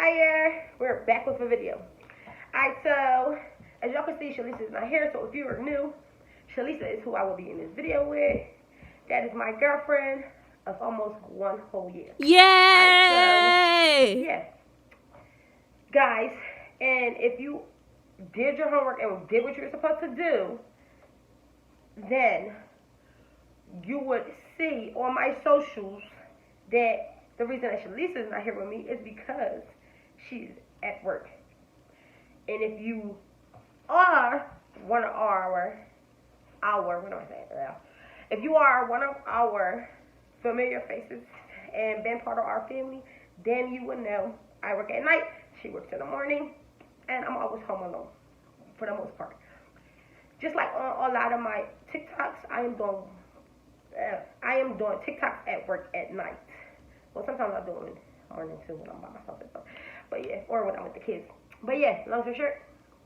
Hiya, we're back with a video. Alright, so as y'all can see, Shalisa is not here, so if you are new, Shalisa is who I will be in this video with. That is my girlfriend of almost 1 whole year. Yay! Right, so, yeah. Guys, and if you did your homework and did what you were supposed to do, then you would see on my socials that the reason that Shalisa is not here with me is because she's at work. And if you are one of our what am I saying? If you are one of our familiar faces and been part of our family, then you would know I work at night, she works in the morning, and I'm always home alone for the most part. Just like on a lot of my TikToks, I am doing TikToks at work at night. Well, sometimes I do it in the morning too when I'm by myself and stuff. But yeah, or when I'm with the kids. But yeah, long story short,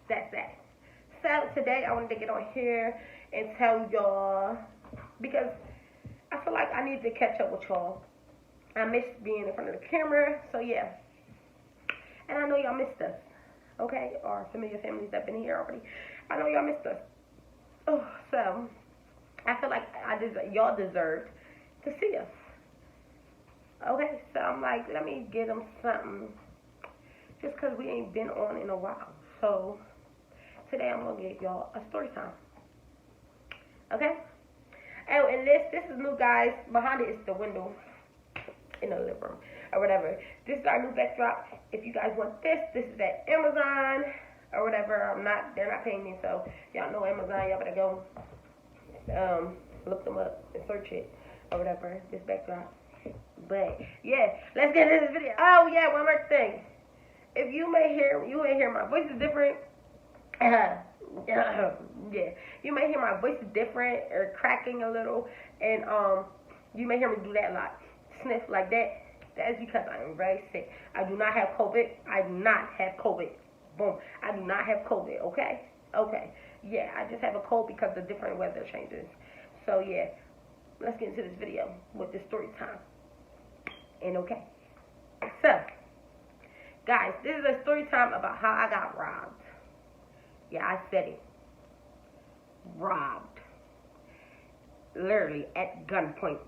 that's that. So today I wanted to get on here and tell y'all, because I feel like I need to catch up with y'all. I miss being in front of the camera, so yeah. And I know y'all missed us, okay? Our familiar families that been here already. I know y'all missed us. Oh, so I feel like y'all deserved to see us. Okay, so I'm like, let me get them something, just because we ain't been on in a while. So today I'm gonna give y'all a story time. Okay? Oh, and this is new, guys. Behind it is the window in the living room or whatever. This is our new backdrop. If you guys want this is at Amazon or whatever. They're not paying me, so y'all know Amazon. Y'all better go look them up and search it or whatever. This backdrop. But yeah, let's get into this video. Oh yeah, one more thing. If you may hear my voice is different. Yeah, you may hear my voice is different or cracking a little, and you may hear me do that a lot, sniff like that. That is because I am very sick. I do not have COVID. I do not have COVID. Boom. I do not have COVID. Okay. Yeah, I just have a cold because of different weather changes. So yeah, let's get into this video with the story time. And okay. So, guys, this is a story time about how I got robbed. Yeah, I said it. Robbed. Literally at gunpoint.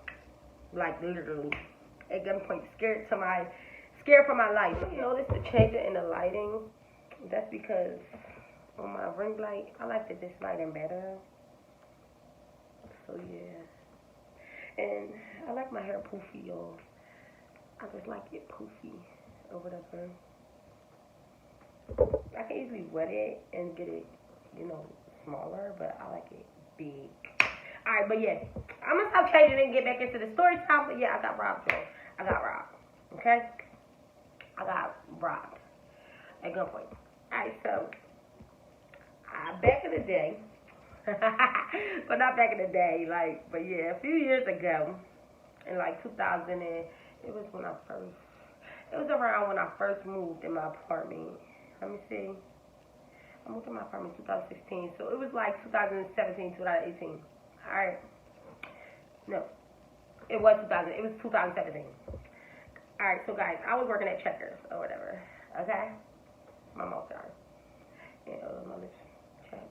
Like literally at gunpoint. Scared for my life. You notice the change in the lighting? That's because on my ring light, I like this lighting better. So yeah. And I like my hair poofy, y'all. I just like it poofy or whatever. I can easily wet it and get it, smaller, but I like it big. Alright, but yeah. I'm going to stop changing and get back into the story time. But yeah, I got robbed, y'all. I got robbed. Okay? I got robbed at gunpoint. Alright, so back in the day, but not back in the day, but yeah, a few years ago, in 2000, and it was around when I first moved in my apartment. Let me see. I moved in my apartment in 2016, so it was 2017, 2018. Alright. No. It was 2017. Alright, so guys, I was working at Checkers or whatever. Okay? My mouth sorry. Yeah, my lips check.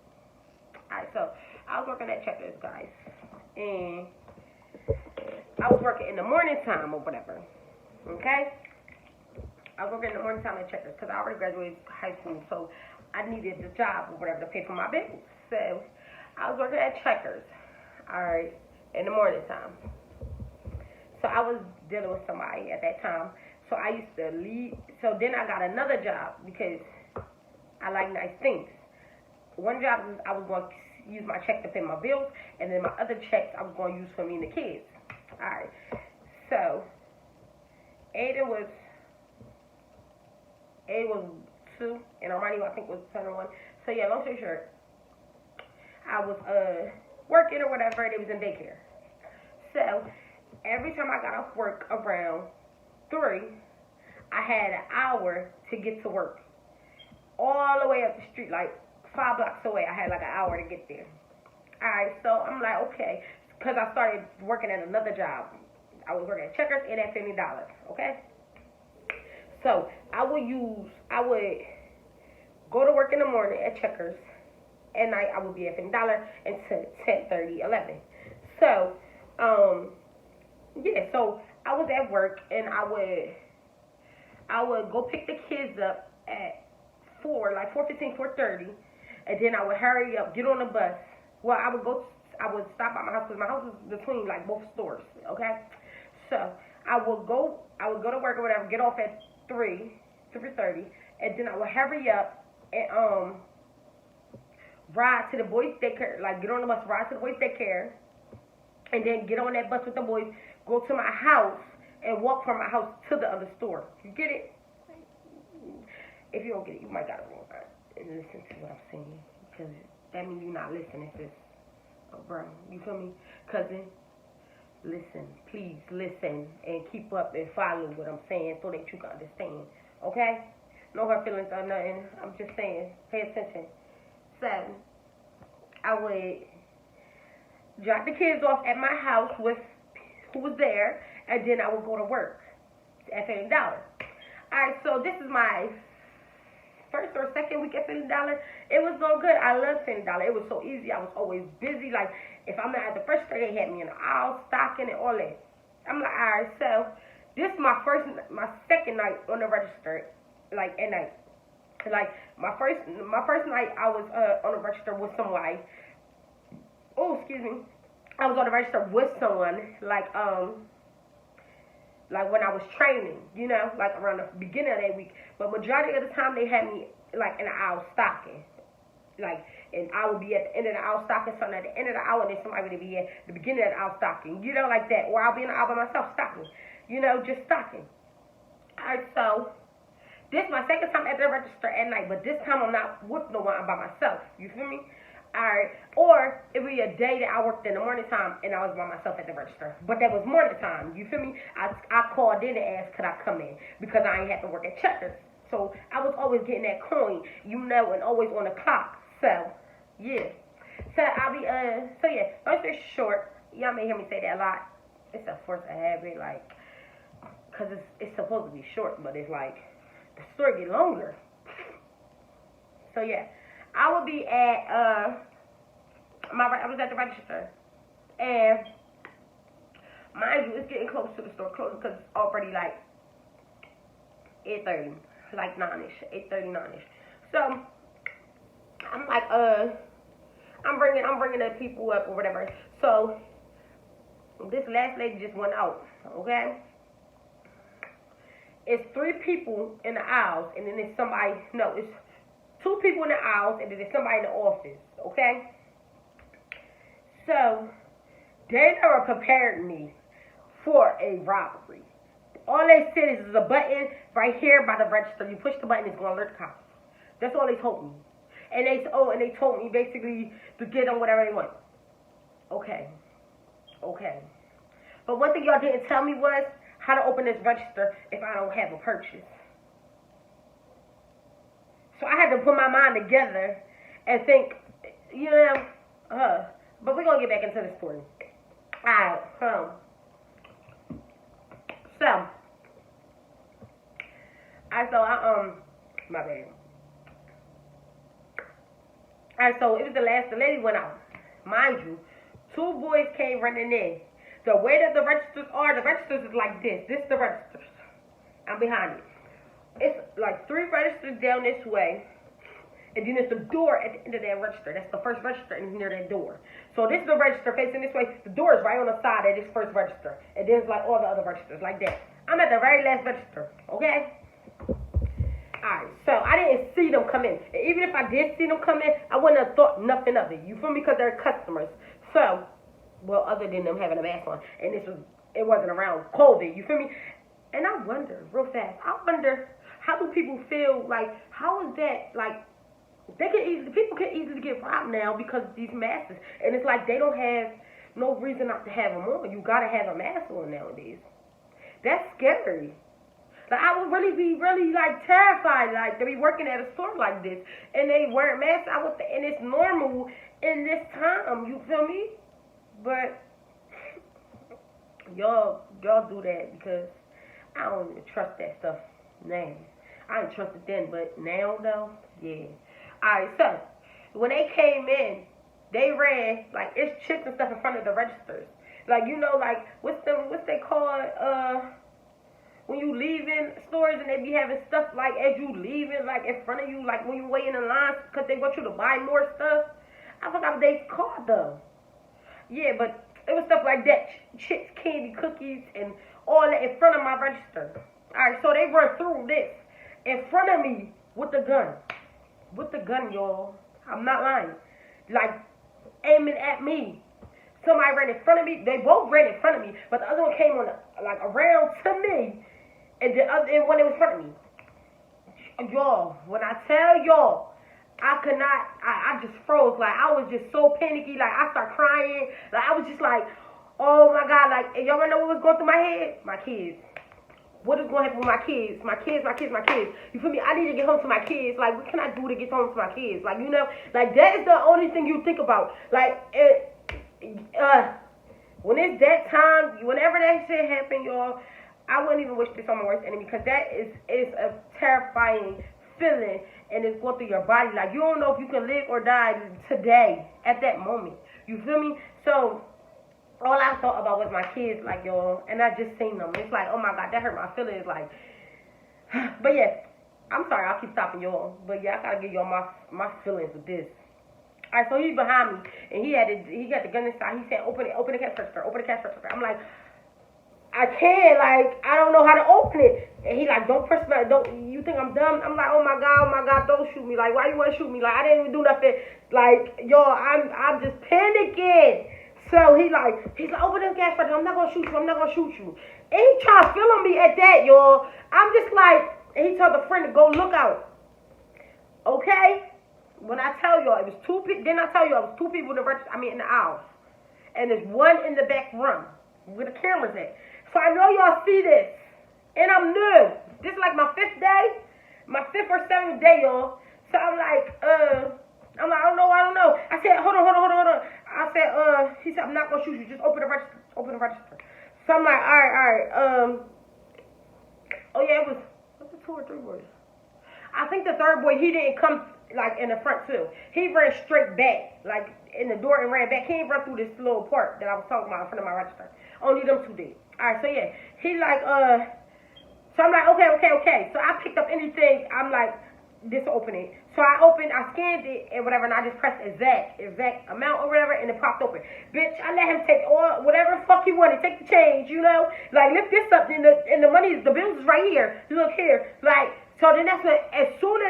Alright, so I was working at Checkers, guys. And I was working in the morning time or whatever. Okay? I was working in the morning time at Checkers because I already graduated high school, so I needed the job or whatever to pay for my bills. So I was working at Checkers, alright, in the morning time. So I was dealing with somebody at that time. So I used to leave. So then I got another job because I like nice things. One job was I was going to use my check to pay my bills, and then my other checks I was going to use for me and the kids. Alright, so Aiden was 2, and Armani I think was 1. So yeah, long story short, I was working or whatever, and it was in daycare. So every time I got off work around 3, I had an hour to get to work. All the way up the street, 5 blocks away, I had an hour to get there. Alright, so I'm like, okay, because I started working at another job. I was working at Checkers and at $50, okay? So I would go to work in the morning at Checkers. At night I would be at $50 until 10:30, 11. So, yeah, so I was at work and I would go pick the kids up at 4:15, 4:30, and then I would hurry up, get on the bus. Well, I would stop at my house because my house is between like both stores. Okay, so I would go to work or whatever, get off at 3:30, and then I would hurry up and ride to the boys' daycare, like get on the bus, ride to the boys' daycare, and then get on that bus with the boys, go to my house, and walk from my house to the other store. You get it? If you don't get it, you might gotta go and listen to what I'm saying, because that means you're not listening, sis. Oh, bro, you feel me? Cousin, listen, please listen, and keep up and follow what I'm saying so that you can understand, okay? No hurt feelings or nothing. I'm just saying, pay attention. So, I would drop the kids off at my house with who was there, and then I would go to work at $50. Alright, so this is my first or second week at $50. It was so good. I love $50. It was so easy. I was always busy. Like, if I'm not at the first store, they had me in the aisle, stocking and all that. I'm like, alright, so this is my second night on the register, like at night. Like my first night I was on the register with somebody. Oh, excuse me. I was on the register with someone like when I was training, like around the beginning of that week. But majority of the time they had me like in the aisle stocking. Like, and I would be at the end of the aisle stocking something at the end of the aisle, and then somebody would be at the beginning of the aisle stocking, like that. Or I'll be in the aisle by myself stocking, just stocking. Alright, so this is my second time at the register at night, but this time I'm not with no one, I'm by myself. You feel me? Alright. Or it would be a day that I worked in the morning time and I was by myself at the register. But that was morning time. You feel me? I called in and asked could I come in because I ain't have to work at Checkers. So I was always getting that coin, and always on the clock. So, yeah. So I'll be so yeah, long story short, y'all may hear me say that a lot. It's a force of habit, like, cause it's supposed to be short, but it's like the story get longer. So yeah, I would be at I was at the register, and mind you, it's getting close to the store closing because it's already like 8:30, like 9ish, 8:30, 9ish. So I'm like, I'm bringing the people up or whatever. So this last lady just went out, okay? It's 3 people in the aisles, and then it's it's 2 people in the aisles, and then there's somebody in the office, okay? So, they never prepared me for a robbery. All they said is there's a button right here by the register. You push the button, it's going to alert the cops. That's all they told me. And they told me basically to get on whatever they want. Okay. But one thing y'all didn't tell me was how to open this register if I don't have a purchase. So I had to put my mind together and think, but we're going to get back into the story. Alright, my bad. Alright, so it was the lady went out. Mind you, 2 boys came running in. The way that the registers is like this. This is the registers. I'm behind it. It's like 3 registers down this way. And then there's the door at the end of that register. That's the first register and it's near that door. So this is the register facing this way. The door is right on the side of this first register. And then it's like all the other registers like that. I'm at the very last register. Okay? Alright, so I didn't see them come in. And even if I did see them come in, I wouldn't have thought nothing of it. You feel me? Because they're customers. So, well, other than them having a mask on. And it wasn't around COVID. You feel me? And I wonder, real fast, how do people feel like, how is that, like, people can easily get robbed now because of these masks. And it's like they don't have no reason not to have them on. You gotta have a mask on nowadays. That's scary. Like, I would really be like terrified, like, to be working at a store like this and they wear masks. And it's normal in this time. You feel me? But y'all do that because I don't even trust that stuff. Man, I ain't trusted then, but now though, yeah. Alright, so when they came in, they ran like it's chips and stuff in front of the registers. Like you know, like what's they call when you leaving stores and they be having stuff like as you leaving like in front of you, like when you waiting in line because they want you to buy more stuff. I forgot what they called them. Yeah, but it was stuff like that, chips, candy, cookies, and all that in front of my register. All right, so they run through this in front of me with the gun, y'all. I'm not lying. Like aiming at me. Somebody ran in front of me. They both ran in front of me, but the other one came on like around to me, and the other one was in front of me. Y'all, when I tell y'all, I could not. I just froze. Like I was just so panicky. Like I started crying. Like I was just like, oh my god. Like and y'all know what was going through my head? My kids. What is going to happen with my kids? My kids, my kids, my kids. You feel me? I need to get home to my kids. Like, what can I do to get home to my kids? Like, you know, like that is the only thing you think about. Like, when it's that time, whenever that shit happen, y'all, I wouldn't even wish this on my worst enemy because that is a terrifying feeling and it's going through your body. Like, you don't know if you can live or die today at that moment. You feel me? So all I thought about was my kids, like, y'all, and I just seen them. It's like, oh my god, that hurt my feelings, like, but yeah, I'm sorry, I'll keep stopping y'all, but yeah, I gotta give y'all my feelings with this. Alright, so he's behind me, and he got the gun inside. He said, open the cash register, open the cash register. I'm like, I can't, like, I don't know how to open it. And he like, don't press that, you think I'm dumb? I'm like, oh my god, don't shoot me. Like, why you wanna shoot me? Like, I didn't even do nothing. Like, y'all, I'm just panicking. So he's like, open the gas register. I'm not gonna shoot you. And he trying to feel on me at that, y'all. I'm just like, and he told a friend to go look out. Okay? When I tell y'all, it was two people. Then I tell you, it was two people in the register. In the aisle, and there's one in the back room where the cameras at. So I know y'all see this, and I'm new. This is like my fifth or seventh day, y'all. So I'm like, I don't know. I said, hold on. I said, he said, I'm not gonna shoot you. Just open the register. So I'm like, all right. Oh yeah, was it 2 or 3 boys? I think the third boy, he didn't come like in the front too. He ran straight back, like in the door and ran back. He didn't run through this little part that I was talking about in front of my register. Only them two did. All right, so yeah, he like, so I'm like, okay. So I picked up anything. I'm like, this will open it. So I scanned it and whatever, and I just pressed exact amount or whatever, and it popped open. Bitch, I let him take all whatever the fuck he wanted, take the change, you know, like lift this up, and the money, the bills is right here. Look here, like. So then that's when, as soon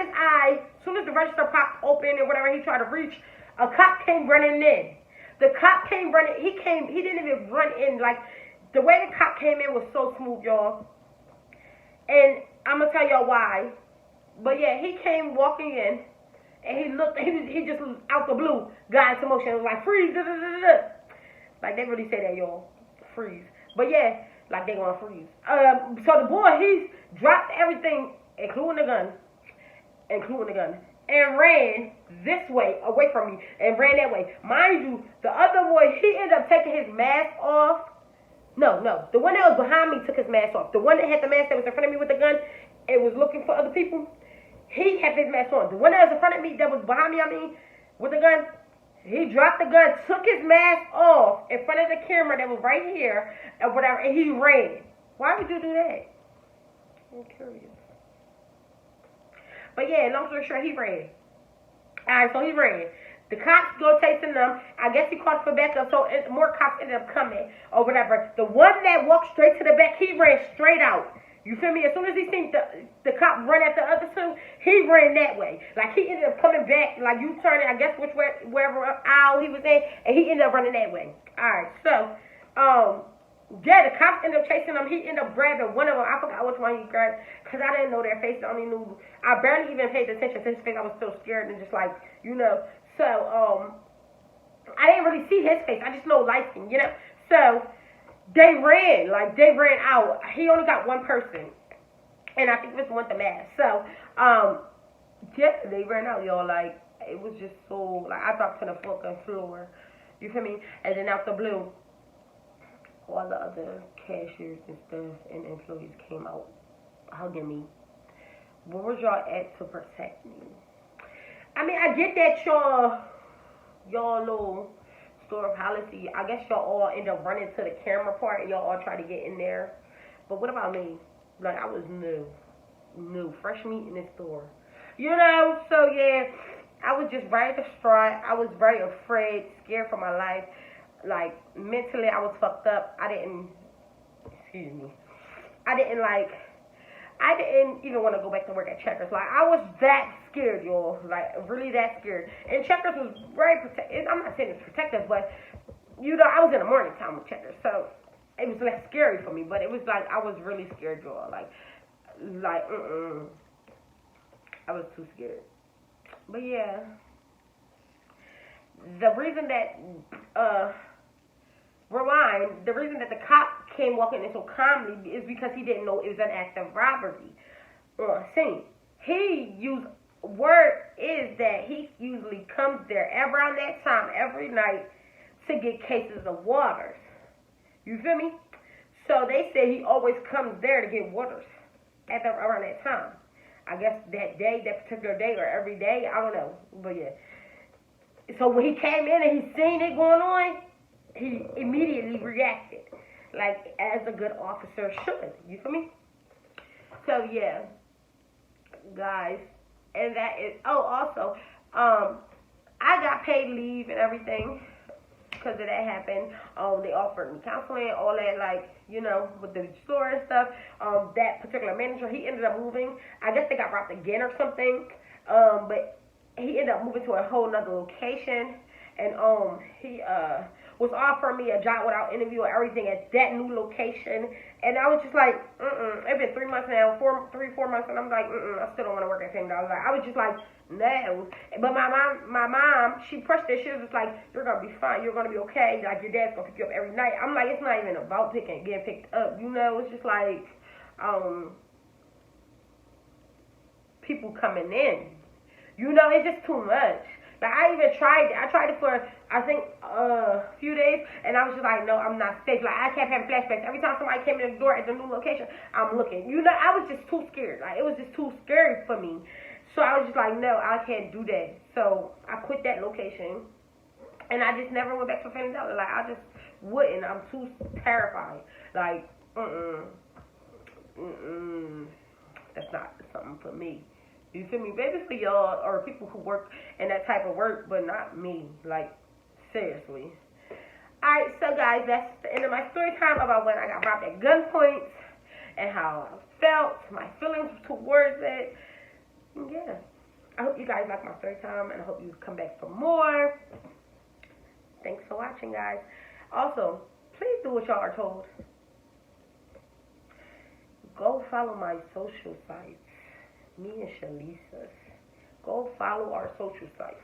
as the register popped open and whatever, he tried to reach, a cop came running in. The cop came running. He didn't even run in. Like the way the cop came in was so smooth, y'all. And I'm gonna tell y'all why. But yeah, he came walking in, and he looked. He just out the blue got into motion. It was like freeze, like they really say that, y'all, freeze. But yeah, like they gonna freeze. So the boy, he dropped everything, including the gun, and ran this way away from me, and ran that way. Mind you, the other boy, he ended up taking his mask off. No, the one that was behind me took his mask off. The one that had the mask that was in front of me with the gun, and was looking for other people. He had his mask on. The one that was in front of me, that was behind me, with the gun, he dropped the gun, took his mask off in front of the camera that was right here, and whatever, and he ran. Why would you do that? I'm curious. But yeah, long story short, he ran. Alright, so he ran. The cops go chasing them. I guess he called for backup, so more cops ended up coming, or whatever. The one that walked straight to the back, he ran straight out. You feel me? As soon as he seen the cop run at the other two, he ran that way. Like, he ended up coming back, like, you turning, I guess, wherever aisle he was in, and he ended up running that way. Alright, so, yeah, the cops ended up chasing him. He ended up grabbing one of them. I forgot which one he grabbed, because I didn't know their face. I only knew, I barely even paid attention to his face. I was still scared and just like, you know. So, I didn't really see his face. I just know light skin, you know. So, they ran out. He only got one person, and I think this one with the mask. So, yeah, they ran out, y'all. Like, it was just so, like, I dropped to the fucking floor. You feel me? And then out the blue, all the other cashiers and stuff and employees came out hugging me. Where was y'all at to protect me? I mean, I get that y'all little store policy. I guess y'all all end up running to the camera part and y'all all try to get in there. But what about me? Like, I was new, fresh meat in the store. You know, so yeah, I was just very distraught. I was very afraid, scared for my life. Like, mentally, I was fucked up. Excuse me. I didn't like, I didn't even want to go back to work at Checkers. Like, I was that scared, y'all. Like, really that scared. And Checkers was very protective. I'm not saying it's protective, but, you know, I was in the morning time with Checkers. So, it was less scary for me. But it was like, I was really scared, y'all. I was too scared. But, yeah. The reason that, the reason that the cop came walking in so calmly is because he didn't know it was an act of robbery on scene. Word is that he usually comes there around that time every night to get cases of waters. You feel me? So they say he always comes there to get waters around that time. I guess that particular day, or every day, I don't know. But yeah. So when he came in and he seen it going on, he immediately reacted, like as a good officer should. You feel me? So yeah, guys, and that is. Oh, also, I got paid leave and everything because of that happened. They offered me counseling, all that, like, you know, with the store and stuff. That particular manager, he ended up moving. I guess they got robbed again or something. But he ended up moving to a whole nother location, and he was offering me a job without interview or everything at that new location. And I was just like, it's been 3 months now, 4 months, and I'm like, I still don't want to work at $10. Like, I was just like, no. But my mom, she pressed that. She was just like, you're gonna be fine, you're gonna be okay. Like, your dad's gonna pick you up every night. I'm like, it's not even about getting picked up. You know, it's just like, people coming in. You know, it's just too much. Like, I even tried it. I tried it for, I think, a few days, and I was just like, no, I'm not safe. Like, I kept having flashbacks. Every time somebody came in the door at the new location, I'm looking. You know, I was just too scared. Like, it was just too scary for me. So I was just like, no, I can't do that. So I quit that location, and I just never went back to $20. Like, I just wouldn't. I'm too terrified. Like, that's not something for me. You feel me? Maybe for y'all or people who work in that type of work, but not me. Like, seriously. Alright, so guys, that's the end of my story time about when I got robbed at gunpoint and how I felt, my feelings towards it. Yeah. I hope you guys like my story time, and I hope you come back for more. Thanks for watching, guys. Also, please do what y'all are told. Go follow my social sites. Me and Shalisa's. Go follow our social sites.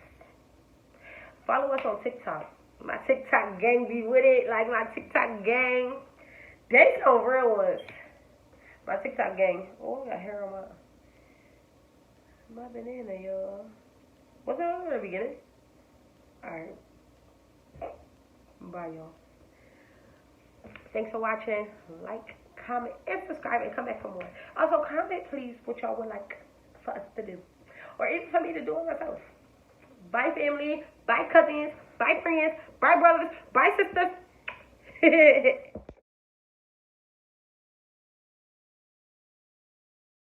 Follow us on TikTok. My TikTok gang be with it. Like, my TikTok gang. They some real ones. My TikTok gang. Oh, I got hair on my banana, y'all. What's that on the beginning? Alright. Bye, y'all. Thanks for watching. Like, comment, and subscribe, and come back for more. Also, comment, please, what y'all would like for us to do, or even for me to do it myself. Bye, family. Bye, cousins. Bye, friends. Bye, brothers. Bye, sisters.